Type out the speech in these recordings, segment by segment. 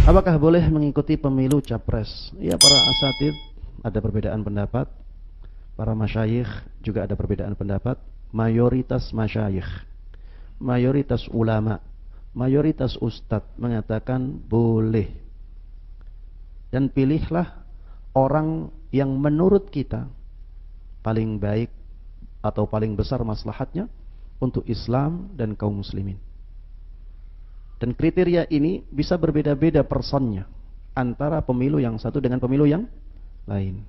Apakah boleh mengikuti pemilu capres? Ya, para asatid ada perbedaan pendapat, para masyayikh juga ada perbedaan pendapat. Mayoritas masyayikh, mayoritas ulama, mayoritas ustadz mengatakan boleh. Dan pilihlah orang yang menurut kita paling baik atau paling besar maslahatnya untuk Islam dan kaum muslimin. Dan kriteria ini bisa berbeda-beda personnya antara pemilu yang satu dengan pemilu yang lain.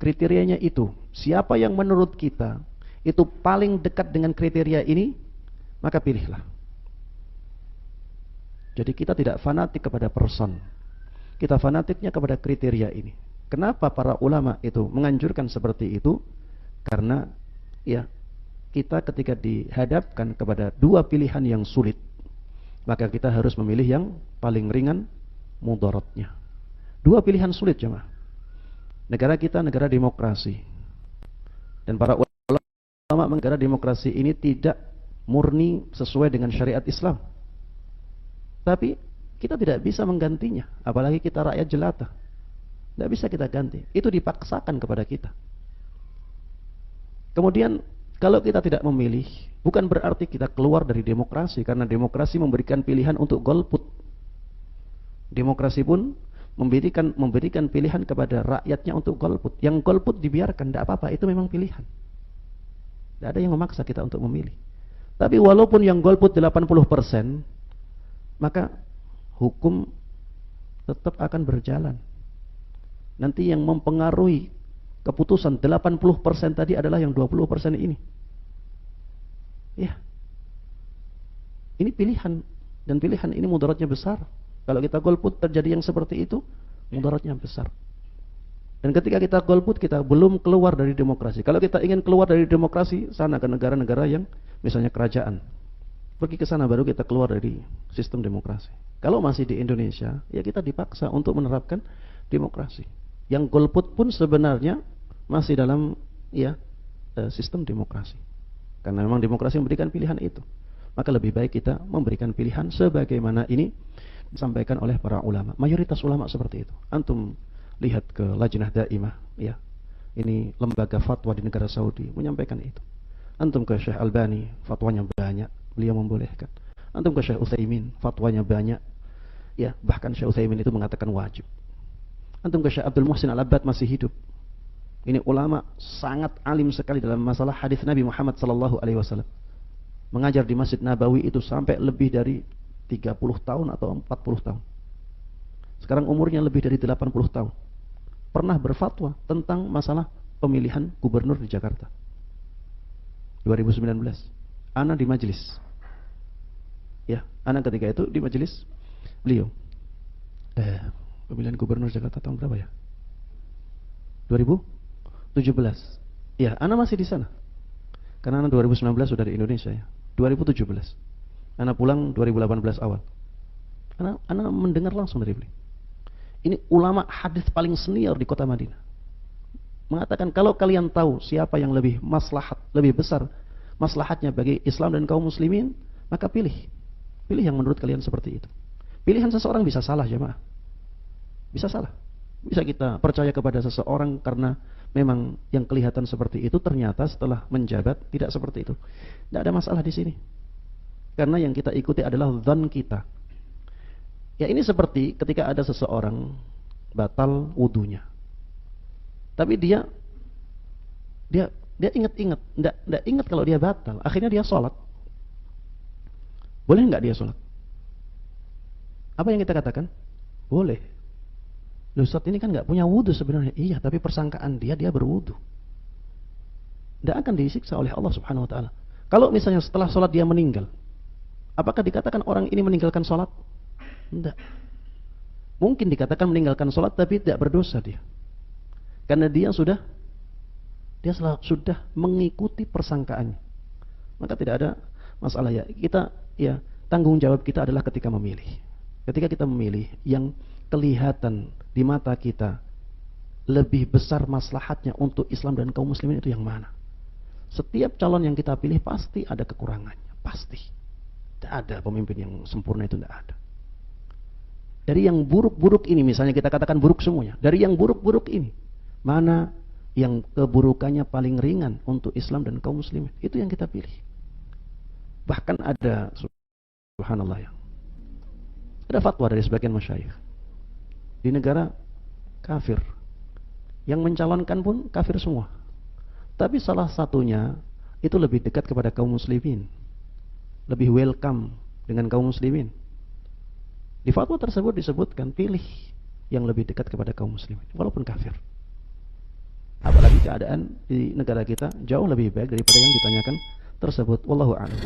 Kriterianya itu, siapa yang menurut kita itu paling dekat dengan kriteria ini, maka pilihlah. Jadi kita tidak fanatik kepada person, kita fanatiknya kepada kriteria ini. Kenapa para ulama itu menganjurkan seperti itu? Karena ya, kita ketika dihadapkan kepada dua pilihan yang sulit, maka kita harus memilih yang paling ringan mudaratnya. Dua pilihan sulit, jemaah. Negara kita negara demokrasi. Dan para ulama negara demokrasi ini tidak murni sesuai dengan syariat Islam. Tapi kita tidak bisa menggantinya, apalagi kita rakyat jelata. Tidak bisa kita ganti. Itu dipaksakan kepada kita. Kemudian kalau kita tidak memilih, bukan berarti kita keluar dari demokrasi, karena demokrasi memberikan pilihan untuk golput. Demokrasi pun memberikan pilihan kepada rakyatnya untuk golput. Yang golput dibiarkan, tidak apa-apa, itu memang pilihan. Tidak ada yang memaksa kita untuk memilih. Tapi walaupun yang golput 80%, maka hukum tetap akan berjalan. Nanti yang mempengaruhi keputusan 80% tadi adalah yang 20% ini. Ya. Ini pilihan, dan pilihan ini mudaratnya besar. Kalau kita golput terjadi yang seperti itu, mudaratnya besar. Dan ketika kita golput, kita belum keluar dari demokrasi. Kalau kita ingin keluar dari demokrasi, sana ke negara-negara yang misalnya kerajaan. Pergi ke sana baru kita keluar dari sistem demokrasi. Kalau masih di Indonesia, ya kita dipaksa untuk menerapkan demokrasi. Yang golput pun sebenarnya masih dalam sistem demokrasi. Karena memang demokrasi memberikan pilihan itu. Maka lebih baik kita memberikan pilihan sebagaimana ini disampaikan oleh para ulama. Mayoritas ulama seperti itu. Antum lihat ke Lajnah Daimah, ya. Ini lembaga fatwa di negara Saudi menyampaikan itu. Antum ke Syekh Albani, fatwanya banyak, beliau membolehkan. Antum ke Syekh Utsaimin, fatwanya banyak. Ya, bahkan Syekh Utsaimin itu mengatakan wajib. Antum ke Syekh Abdul Muhsin Al-Abbad masih hidup. Ini ulama sangat alim sekali dalam masalah hadis Nabi Muhammad sallallahu alaihi wasallam. Mengajar di Masjid Nabawi itu sampai lebih dari 30 tahun atau 40 tahun. Sekarang umurnya lebih dari 80 tahun. Pernah berfatwa tentang masalah pemilihan gubernur di Jakarta. 2019. Ana di majelis. Ya, ana ketika itu di majelis beliau. Pemilihan gubernur Jakarta tahun berapa ya? 2017. Ya, ana masih di sana. Karena ana 2019 sudah di Indonesia ya. 2017. Ana pulang 2018 awal. Ana mendengar langsung dari beliau. Ini ulama hadis paling senior di kota Madinah. Mengatakan kalau kalian tahu siapa yang lebih maslahat, lebih besar maslahatnya bagi Islam dan kaum muslimin, maka pilih. Pilih yang menurut kalian seperti itu. Pilihan seseorang bisa salah, jemaah. Bisa salah. Bisa kita percaya kepada seseorang karena memang yang kelihatan seperti itu ternyata setelah menjabat tidak seperti itu. Tidak ada masalah di sini. Karena yang kita ikuti adalah dzan kita. Ya, ini seperti ketika ada seseorang batal wudunya. Tapi dia ingat-ingat, enggak ingat kalau dia batal. Akhirnya dia sholat. Boleh enggak dia sholat? Apa yang kita katakan? Boleh. Loh, Ustaz ini kan enggak punya wudu sebenarnya. Iya, tapi persangkaan dia berwudu. Enggak akan disiksa oleh Allah Subhanahu wa taala. Kalau misalnya setelah sholat dia meninggal, apakah dikatakan orang ini meninggalkan sholat? Tidak. Mungkin dikatakan meninggalkan sholat tapi tidak berdosa dia. Karena dia sudah mengikuti persangkaannya. Maka tidak ada masalah ya. Kita ya, tanggung jawab kita adalah ketika memilih. Ketika kita memilih yang kelihatan di mata kita lebih besar maslahatnya untuk Islam dan kaum muslimin, itu yang mana? Setiap calon yang kita pilih pasti ada kekurangannya, pasti. Tidak ada pemimpin yang sempurna, itu tidak ada. Dari yang buruk-buruk ini, misalnya kita katakan buruk semuanya, dari yang buruk-buruk ini, mana yang keburukannya paling ringan untuk Islam dan kaum muslimin, itu yang kita pilih. Bahkan ada, subhanallah ya, ada fatwa dari sebagian masyayikh di negara kafir, yang mencalonkan pun kafir semua, tapi salah satunya itu lebih dekat kepada kaum muslimin, lebih welcome dengan kaum muslimin. Di fatwa tersebut disebutkan pilih yang lebih dekat kepada kaum muslimin walaupun kafir. Apalagi keadaan di negara kita jauh lebih baik daripada yang ditanyakan tersebut. Wallahu a'lam.